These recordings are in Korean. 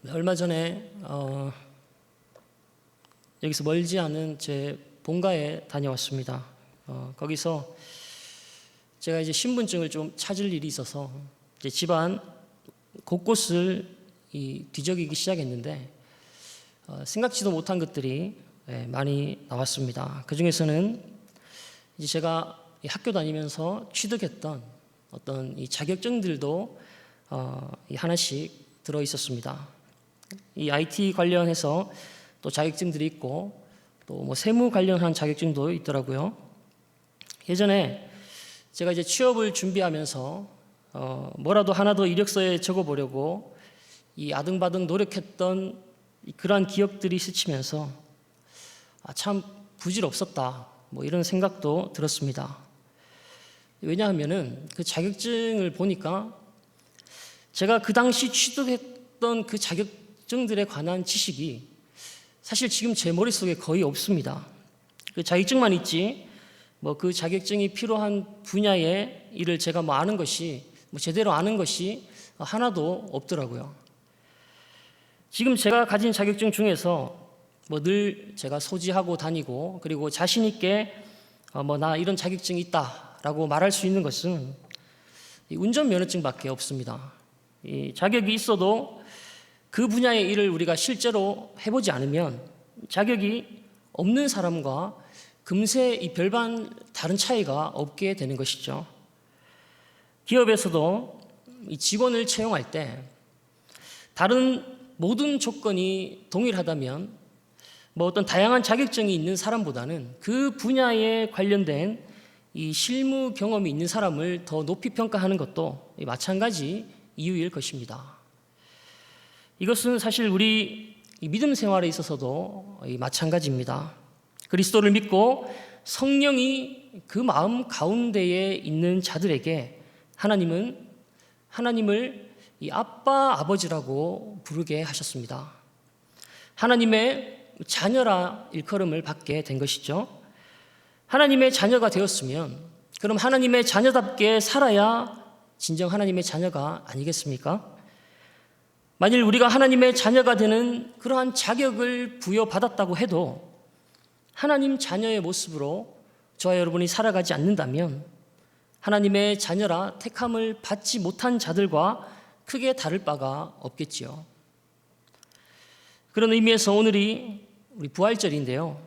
얼마 전에 여기서 멀지 않은 제 본가에 다녀왔습니다. 거기서 제가 이제 신분증을 좀 찾을 일이 있어서 이제 집안 곳곳을 뒤적이기 시작했는데 생각지도 못한 것들이 많이 나왔습니다. 그 중에서는 이제 제가 학교 다니면서 취득했던 어떤 이 자격증들도 하나씩 들어 있었습니다. 이 IT 관련해서 또 자격증들이 있고 또 뭐 세무 관련한 자격증도 있더라고요. 예전에 제가 이제 취업을 준비하면서 뭐라도 하나 더 이력서에 적어보려고 이 아등바등 노력했던 그러한 기억들이 스치면서 참 부질없었다 뭐 이런 생각도 들었습니다. 왜냐하면은 그 자격증을 보니까 제가 그 당시 취득했던 그 자격증들에 관한 지식이 사실 지금 제 머릿속에 거의 없습니다. 그 자격증만 있지 뭐 그 자격증이 필요한 분야의 일을 제가 뭐 아는 것이 뭐 제대로 아는 것이 하나도 없더라고요. 지금 제가 가진 자격증 중에서 뭐 늘 제가 소지하고 다니고 그리고 자신 있게 뭐 나 이런 자격증이 있다라고 말할 수 있는 것은 이 운전면허증밖에 없습니다. 이 자격이 있어도 그 분야의 일을 우리가 실제로 해보지 않으면 자격이 없는 사람과 금세 이 별반 다른 차이가 없게 되는 것이죠. 기업에서도 이 직원을 채용할 때 다른 모든 조건이 동일하다면 뭐 어떤 다양한 자격증이 있는 사람보다는 그 분야에 관련된 이 실무 경험이 있는 사람을 더 높이 평가하는 것도 마찬가지 이유일 것입니다. 이것은 사실 우리 믿음 생활에 있어서도 마찬가지입니다. 그리스도를 믿고 성령이 그 마음 가운데에 있는 자들에게 하나님을 이 아빠, 아버지라고 부르게 하셨습니다. 하나님의 자녀라 일컬음을 받게 된 것이죠. 하나님의 자녀가 되었으면 그럼 하나님의 자녀답게 살아야 진정 하나님의 자녀가 아니겠습니까? 만일 우리가 하나님의 자녀가 되는 그러한 자격을 부여받았다고 해도 하나님 자녀의 모습으로 저와 여러분이 살아가지 않는다면 하나님의 자녀라 택함을 받지 못한 자들과 크게 다를 바가 없겠지요. 그런 의미에서 오늘이 우리 부활절인데요.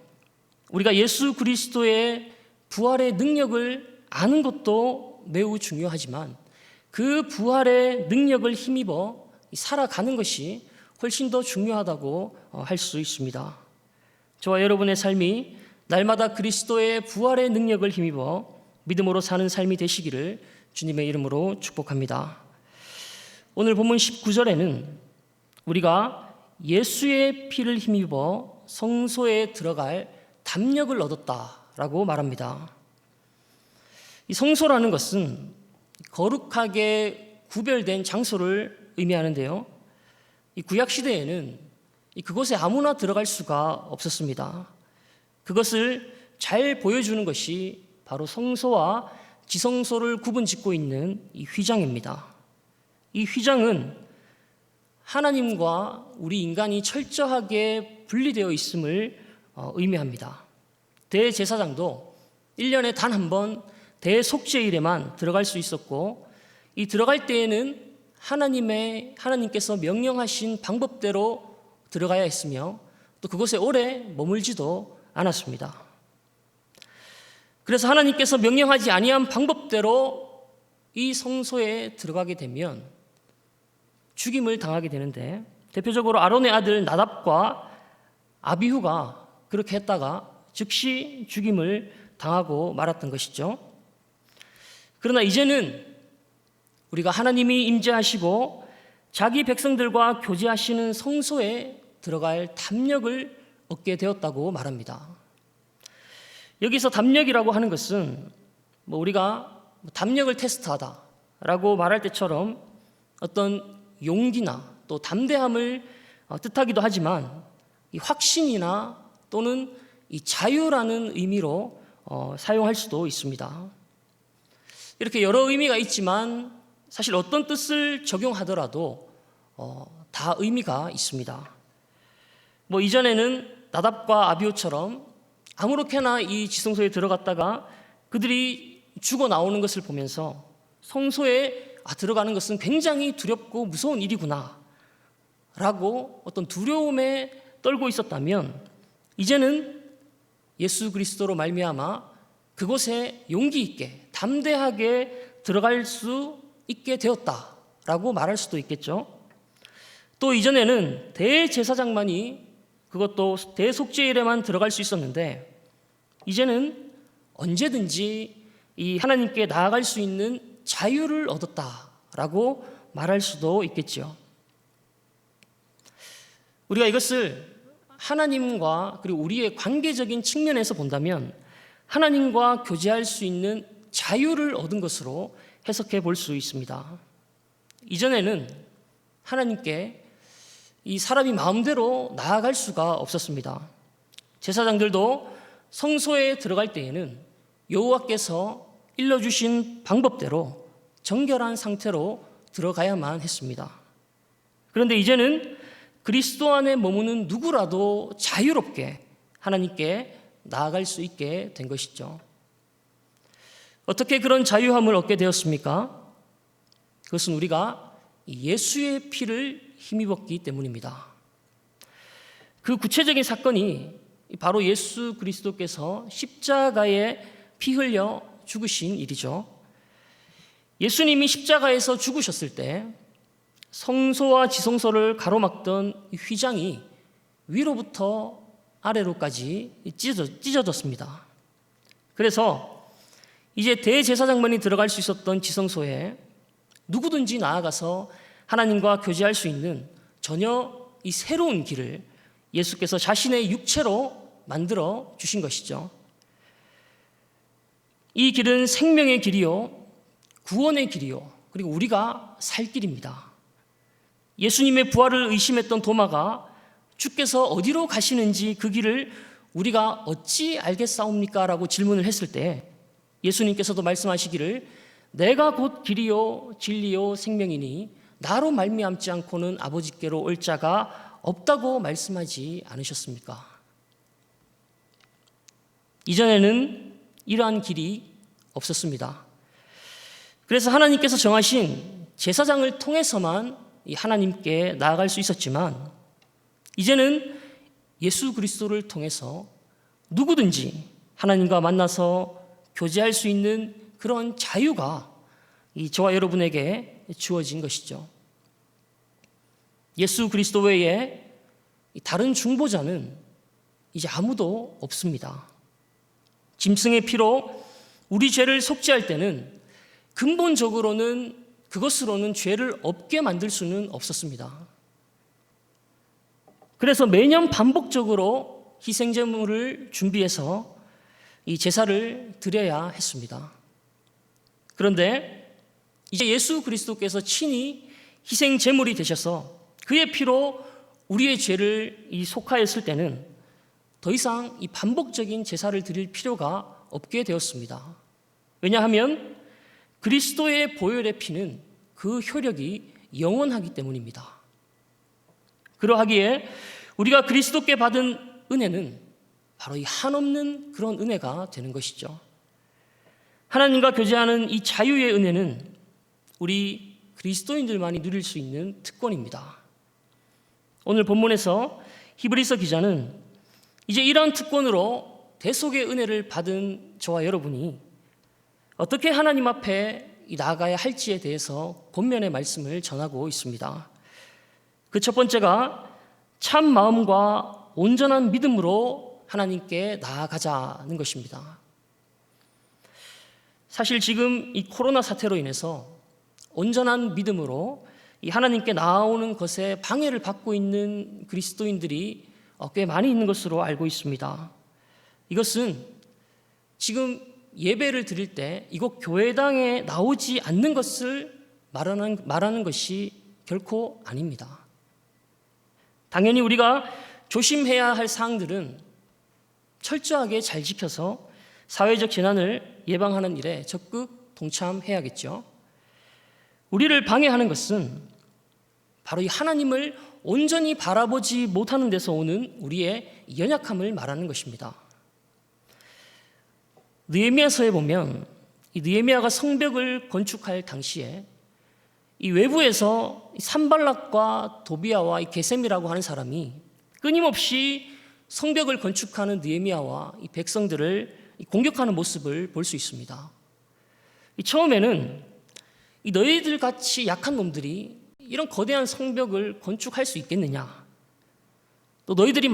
우리가 예수 그리스도의 부활의 능력을 아는 것도 매우 중요하지만 그 부활의 능력을 힘입어 살아가는 것이 훨씬 더 중요하다고 할 수 있습니다. 저와 여러분의 삶이 날마다 그리스도의 부활의 능력을 힘입어 믿음으로 사는 삶이 되시기를 주님의 이름으로 축복합니다. 오늘 본문 19절에는 우리가 예수의 피를 힘입어 성소에 들어갈 담력을 얻었다라고 말합니다. 이 성소라는 것은 거룩하게 구별된 장소를 의미하는데요. 이 구약 시대에는 그곳에 아무나 들어갈 수가 없었습니다. 그것을 잘 보여주는 것이 바로 성소와 지성소를 구분짓고 있는 이 휘장입니다. 이 휘장은 하나님과 우리 인간이 철저하게 분리되어 있음을 의미합니다. 대제사장도 1년에 단 한 번 대속죄일에만 들어갈 수 있었고 이 들어갈 때에는 하나님께서 명령하신 방법대로 들어가야 했으며 또 그곳에 오래 머물지도 않았습니다. 그래서 하나님께서 명령하지 아니한 방법대로 이 성소에 들어가게 되면 죽임을 당하게 되는데 대표적으로 아론의 아들 나답과 아비후가 그렇게 했다가 즉시 죽임을 당하고 말았던 것이죠. 그러나 이제는 우리가 하나님이 임재하시고 자기 백성들과 교제하시는 성소에 들어갈 담력을 얻게 되었다고 말합니다. 여기서 담력이라고 하는 것은 뭐 우리가 담력을 테스트하다라고 말할 때처럼 어떤 용기나 또 담대함을 뜻하기도 하지만 이 확신이나 또는 이 자유라는 의미로 사용할 수도 있습니다. 이렇게 여러 의미가 있지만 사실 어떤 뜻을 적용하더라도 다 다 의미가 있습니다. 이전에는 나답과 아비후처럼 아무렇게나 이 지성소에 들어갔다가 그들이 죽어 나오는 것을 보면서 성소에 들어가는 것은 굉장히 두렵고 무서운 일이구나 라고 어떤 두려움에 떨고 있었다면, 이제는 예수 그리스도로 말미암아 그곳에 용기 있게 담대하게 들어갈 수 있게 되었다라고 말할 수도 있겠죠. 또 이전에는 대제사장만이, 그것도 대속죄일에만 들어갈 수 있었는데, 이제는 언제든지 이 하나님께 나아갈 수 있는 자유를 얻었다라고 말할 수도 있겠죠. 우리가 이것을 하나님과 그리고 우리의 관계적인 측면에서 본다면 하나님과 교제할 수 있는 자유를 얻은 것으로 해석해 볼 수 있습니다. 이전에는 하나님께 이 사람이 마음대로 나아갈 수가 없었습니다. 제사장들도 성소에 들어갈 때에는 여호와께서 일러주신 방법대로 정결한 상태로 들어가야만 했습니다. 그런데 이제는 그리스도 안에 머무는 누구라도 자유롭게 하나님께 나아갈 수 있게 된 것이죠. 어떻게 그런 자유함을 얻게 되었습니까? 그것은 우리가 예수의 피를 힘입었기 때문입니다. 그 구체적인 사건이 바로 예수 그리스도께서 십자가에 피 흘려 죽으신 일이죠. 예수님이 십자가에서 죽으셨을 때 성소와 지성소를 가로막던 휘장이 위로부터 아래로까지 찢어졌습니다. 그래서 이제 대제사장만이 들어갈 수 있었던 지성소에 누구든지 나아가서 하나님과 교제할 수 있는 전혀 이 새로운 길을 예수께서 자신의 육체로 만들어 주신 것이죠. 이 길은 생명의 길이요, 구원의 길이요, 그리고 우리가 살 길입니다. 예수님의 부활을 의심했던 도마가 주께서 어디로 가시는지 그 길을 우리가 어찌 알겠사옵니까? 라고 질문을 했을 때 예수님께서도 말씀하시기를 내가 곧 길이요 진리요 생명이니 나로 말미암지 않고는 아버지께로 올 자가 없다고 말씀하지 않으셨습니까? 이전에는 이러한 길이 없었습니다. 그래서 하나님께서 정하신 제사장을 통해서만 하나님께 나아갈 수 있었지만, 이제는 예수 그리스도를 통해서 누구든지 하나님과 만나서 교제할 수 있는 그런 자유가 저와 여러분에게 주어진 것이죠. 예수 그리스도 외에 다른 중보자는 이제 아무도 없습니다. 짐승의 피로 우리 죄를 속죄할 때는 근본적으로는 그것으로는 죄를 없게 만들 수는 없었습니다. 그래서 매년 반복적으로 희생제물을 준비해서 이 제사를 드려야 했습니다. 그런데 이제 예수 그리스도께서 친히 희생제물이 되셔서 그의 피로 우리의 죄를 속하였을 때는 더 이상 이 반복적인 제사를 드릴 필요가 없게 되었습니다. 왜냐하면 그리스도의 보혈의 피는 그 효력이 영원하기 때문입니다. 그러하기에 우리가 그리스도께 받은 은혜는 바로 이 한없는 그런 은혜가 되는 것이죠. 하나님과 교제하는 이 자유의 은혜는 우리 그리스도인들만이 누릴 수 있는 특권입니다. 오늘 본문에서 히브리서 기자는 이제 이러한 특권으로 대속의 은혜를 받은 저와 여러분이 어떻게 하나님 앞에 나아가야 할지에 대해서 권면의 말씀을 전하고 있습니다. 그 첫 번째가 참 마음과 온전한 믿음으로 하나님께 나아가자는 것입니다. 사실 지금 이 코로나 사태로 인해서 온전한 믿음으로 이 하나님께 나아오는 것에 방해를 받고 있는 그리스도인들이 꽤 많이 있는 것으로 알고 있습니다. 이것은 지금 예배를 드릴 때 이곳 교회당에 나오지 않는 것을 말하는 것이 결코 아닙니다. 당연히 우리가 조심해야 할 사항들은 철저하게 잘 지켜서 사회적 재난을 예방하는 일에 적극 동참해야겠죠. 우리를 방해하는 것은 바로 이 하나님을 온전히 바라보지 못하는 데서 오는 우리의 연약함을 말하는 것입니다. 느헤미야서에 보면 이 느헤미야가 성벽을 건축할 당시에 이 외부에서 산발락과 도비아와 이 게셈이라고 하는 사람이 끊임없이 성벽을 건축하는 느헤미야와 이 백성들을 공격하는 모습을 볼 수 있습니다. 처음에는 이 너희들 같이 약한 놈들이 이런 거대한 성벽을 건축할 수 있겠느냐, 또 너희들이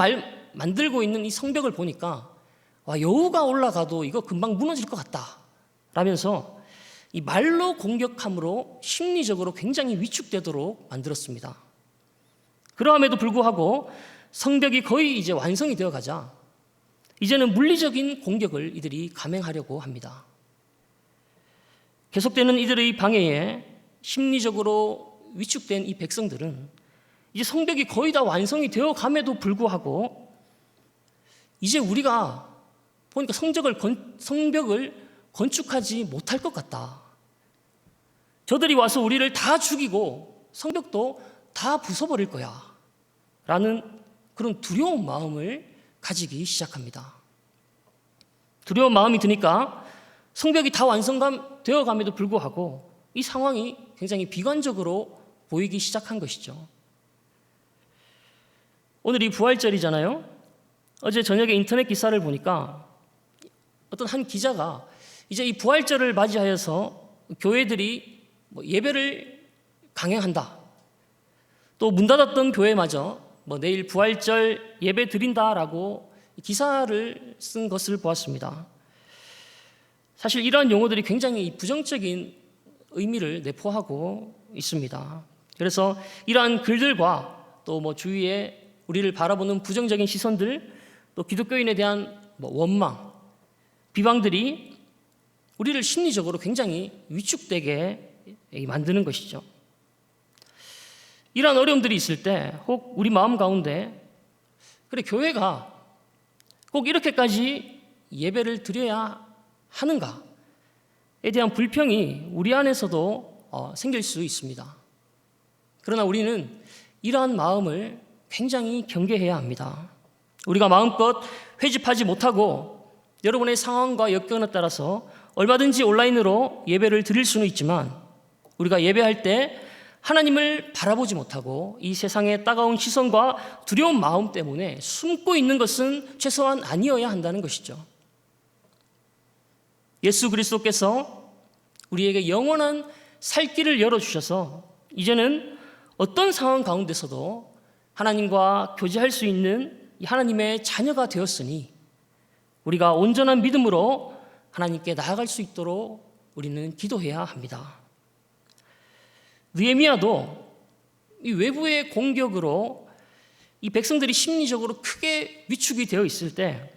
만들고 있는 이 성벽을 보니까 여우가 올라가도 이거 금방 무너질 것 같다 라면서 이 말로 공격함으로 심리적으로 굉장히 위축되도록 만들었습니다. 그러함에도 불구하고 성벽이 거의 이제 완성이 되어 가자 이제는 물리적인 공격을 이들이 감행하려고 합니다. 계속되는 이들의 방해에 심리적으로 위축된 이 백성들은 이제 성벽이 거의 다 완성이 되어 감에도 불구하고 이제 우리가 보니까 성벽을 건축하지 못할 것 같다. 저들이 와서 우리를 다 죽이고 성벽도 다 부숴버릴 거야 라는 그런 두려운 마음을 가지기 시작합니다. 두려운 마음이 드니까 성벽이 다 완성되어 감에도 불구하고 이 상황이 굉장히 비관적으로 보이기 시작한 것이죠. 오늘이 부활절이잖아요. 어제 저녁에 인터넷 기사를 보니까 어떤 한 기자가 이제 이 부활절을 맞이하여서 교회들이 예배를 강행한다. 또 문 닫았던 교회마저 내일 부활절 예배 드린다라고 기사를 쓴 것을 보았습니다. 사실 이러한 용어들이 굉장히 부정적인 의미를 내포하고 있습니다. 그래서 이러한 글들과 또 주위에 우리를 바라보는 부정적인 시선들, 또 기독교인에 대한 원망, 비방들이 우리를 심리적으로 굉장히 위축되게 만드는 것이죠. 이러한 어려움들이 있을 때 혹 우리 마음 가운데 그래, 교회가 꼭 이렇게까지 예배를 드려야 하는가에 대한 불평이 우리 안에서도 생길 수 있습니다. 그러나 우리는 이러한 마음을 굉장히 경계해야 합니다. 우리가 마음껏 회집하지 못하고 여러분의 상황과 여건에 따라서 얼마든지 온라인으로 예배를 드릴 수는 있지만 우리가 예배할 때 하나님을 바라보지 못하고 이 세상의 따가운 시선과 두려운 마음 때문에 숨고 있는 것은 최소한 아니어야 한다는 것이죠. 예수 그리스도께서 우리에게 영원한 살 길을 열어주셔서 이제는 어떤 상황 가운데서도 하나님과 교제할 수 있는 하나님의 자녀가 되었으니 우리가 온전한 믿음으로 하나님께 나아갈 수 있도록 우리는 기도해야 합니다. 느헤미야도 이 외부의 공격으로 이 백성들이 심리적으로 크게 위축이 되어 있을 때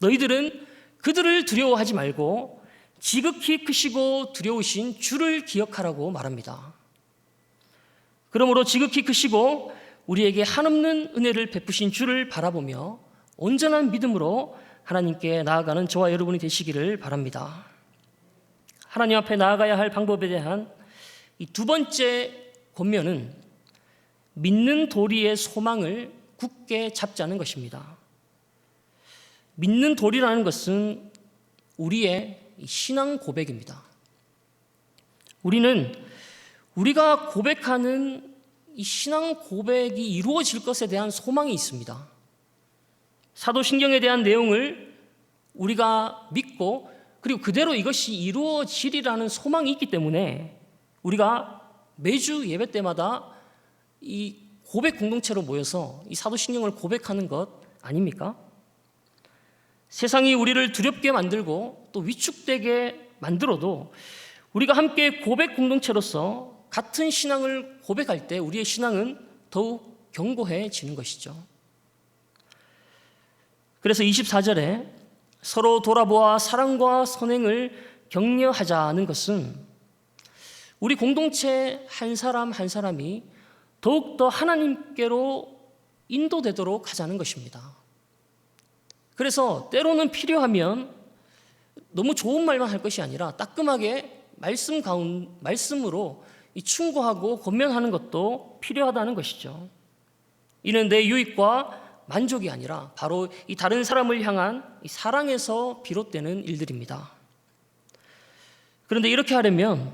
너희들은 그들을 두려워하지 말고 지극히 크시고 두려우신 주를 기억하라고 말합니다. 그러므로 지극히 크시고 우리에게 한없는 은혜를 베푸신 주를 바라보며 온전한 믿음으로 하나님께 나아가는 저와 여러분이 되시기를 바랍니다. 하나님 앞에 나아가야 할 방법에 대한 이 두 번째 권면은 믿는 도리의 소망을 굳게 잡자는 것입니다. 믿는 도리라는 것은 우리의 신앙 고백입니다. 우리는 우리가 고백하는 이 신앙 고백이 이루어질 것에 대한 소망이 있습니다. 사도신경에 대한 내용을 우리가 믿고 그리고 그대로 이것이 이루어지리라는 소망이 있기 때문에 우리가 매주 예배 때마다 이 고백 공동체로 모여서 이 사도신경을 고백하는 것 아닙니까? 세상이 우리를 두렵게 만들고 또 위축되게 만들어도 우리가 함께 고백 공동체로서 같은 신앙을 고백할 때 우리의 신앙은 더욱 견고해지는 것이죠. 그래서 24절에 서로 돌아보아 사랑과 선행을 격려하자는 것은 우리 공동체 한 사람 한 사람이 더욱더 하나님께로 인도되도록 하자는 것입니다. 그래서 때로는 필요하면 너무 좋은 말만 할 것이 아니라 따끔하게 말씀으로 이 충고하고 권면하는 것도 필요하다는 것이죠. 이는 내 유익과 만족이 아니라 바로 이 다른 사람을 향한 이 사랑에서 비롯되는 일들입니다. 그런데 이렇게 하려면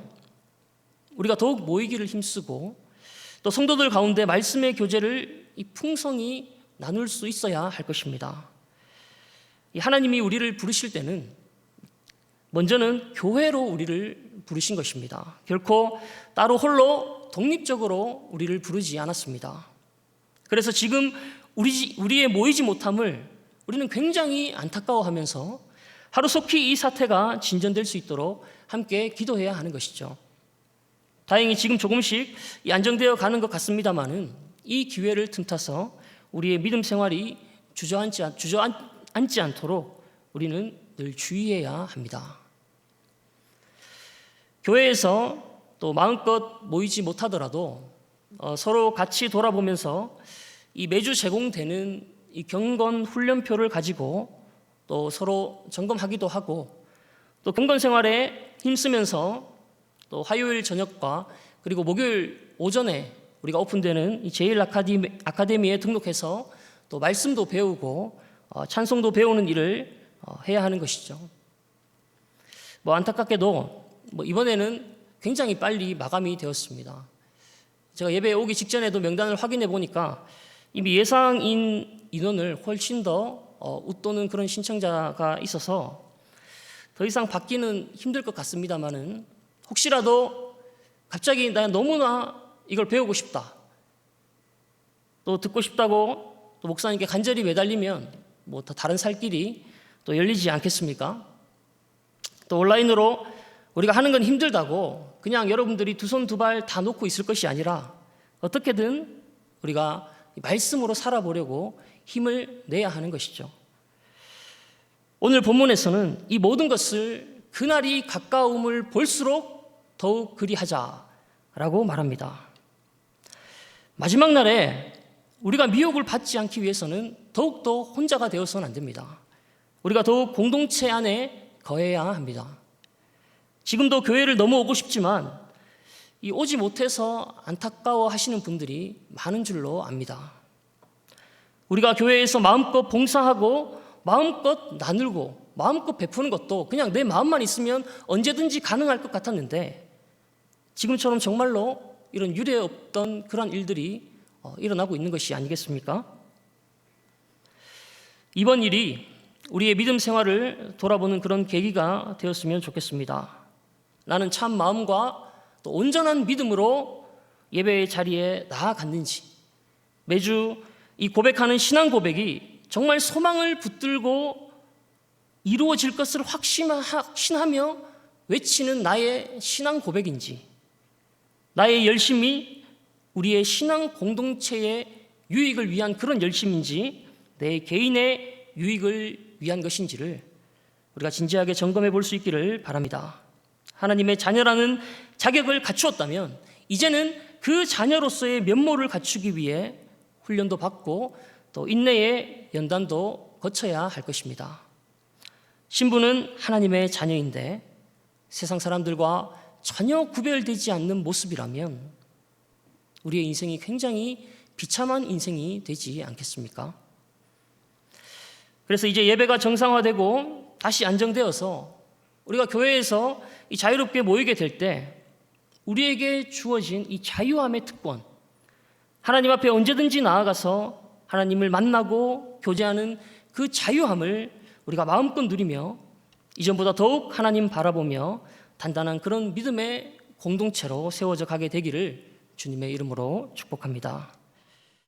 우리가 더욱 모이기를 힘쓰고 또 성도들 가운데 말씀의 교제를 이 풍성히 나눌 수 있어야 할 것입니다. 하나님이 우리를 부르실 때는 먼저는 교회로 우리를 부르신 것입니다. 결코 따로 홀로 독립적으로 우리를 부르지 않았습니다. 그래서 지금 우리의 모이지 못함을 우리는 굉장히 안타까워하면서 하루속히 이 사태가 진전될 수 있도록 함께 기도해야 하는 것이죠. 다행히 지금 조금씩 안정되어 가는 것 같습니다만은 이 기회를 틈타서 우리의 믿음 생활이 주저앉지 않도록 우리는 늘 주의해야 합니다. 교회에서 또 마음껏 모이지 못하더라도 서로 같이 돌아보면서 이 매주 제공되는 이 경건 훈련표를 가지고 또 서로 점검하기도 하고 또 경건 생활에 힘쓰면서 또 화요일 저녁과 그리고 목요일 오전에 우리가 오픈되는 이 제일 아카데미에 등록해서 또 말씀도 배우고 찬송도 배우는 일을 해야 하는 것이죠. 안타깝게도 이번에는 굉장히 빨리 마감이 되었습니다. 제가 예배에 오기 직전에도 명단을 확인해 보니까 이미 예상인 인원을 훨씬 더 웃도는 그런 신청자가 있어서 더 이상 받기는 힘들 것 같습니다만은 혹시라도 갑자기 나 너무나 이걸 배우고 싶다 또 듣고 싶다고 또 목사님께 간절히 매달리면 더 다른 살 길이 또 열리지 않겠습니까? 또 온라인으로 우리가 하는 건 힘들다고 그냥 여러분들이 두 손 두 발 다 놓고 있을 것이 아니라 어떻게든 우리가 말씀으로 살아보려고 힘을 내야 하는 것이죠. 오늘 본문에서는 이 모든 것을 그날이 가까움을 볼수록 더욱 그리하자라고 말합니다. 마지막 날에 우리가 미혹을 받지 않기 위해서는 더욱더 혼자가 되어서는 안 됩니다. 우리가 더욱 공동체 안에 거해야 합니다. 지금도 교회를 너무 오고 싶지만 이 오지 못해서 안타까워 하시는 분들이 많은 줄로 압니다. 우리가 교회에서 마음껏 봉사하고 마음껏 나누고 마음껏 베푸는 것도 그냥 내 마음만 있으면 언제든지 가능할 것 같았는데 지금처럼 정말로 이런 유례 없던 그런 일들이 일어나고 있는 것이 아니겠습니까? 이번 일이 우리의 믿음 생활을 돌아보는 그런 계기가 되었으면 좋겠습니다. 나는 참 마음과 또 온전한 믿음으로 예배의 자리에 나아갔는지 매주 이 고백하는 신앙 고백이 정말 소망을 붙들고 이루어질 것을 확신하며 외치는 나의 신앙 고백인지 나의 열심이 우리의 신앙 공동체의 유익을 위한 그런 열심인지 내 개인의 유익을 위한 것인지를 우리가 진지하게 점검해 볼 수 있기를 바랍니다. 하나님의 자녀라는 자격을 갖추었다면 이제는 그 자녀로서의 면모를 갖추기 위해 훈련도 받고 또 인내의 연단도 거쳐야 할 것입니다. 신부는 하나님의 자녀인데 세상 사람들과 전혀 구별되지 않는 모습이라면 우리의 인생이 굉장히 비참한 인생이 되지 않겠습니까? 그래서 이제 예배가 정상화되고 다시 안정되어서 우리가 교회에서 이 자유롭게 모이게 될 때 우리에게 주어진 이 자유함의 특권, 하나님 앞에 언제든지 나아가서 하나님을 만나고 교제하는 그 자유함을 우리가 마음껏 누리며 이전보다 더욱 하나님 바라보며 단단한 그런 믿음의 공동체로 세워져 가게 되기를 주님의 이름으로 축복합니다.